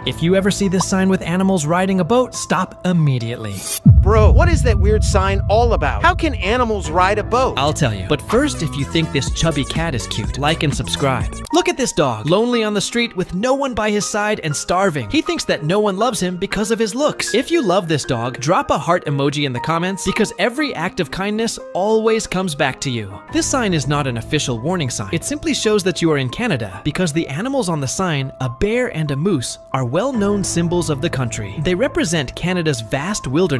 If you ever see this sign with animals riding a boat, stop immediately. Bro, what is that weird sign all about? How can animals ride a boat? I'll tell you. But first, if you think this chubby cat is cute, like and subscribe. Look at this dog, lonely on the street with no one by his side and starving. He thinks that no one loves him because of his looks. If you love this dog, drop a heart emoji in the comments because every act of kindness always comes back to you. This sign is not an official warning sign. It simply shows that you are in Canada because the animals on the sign, a bear and a moose, are well-known symbols of the country. They represent Canada's vast wilderness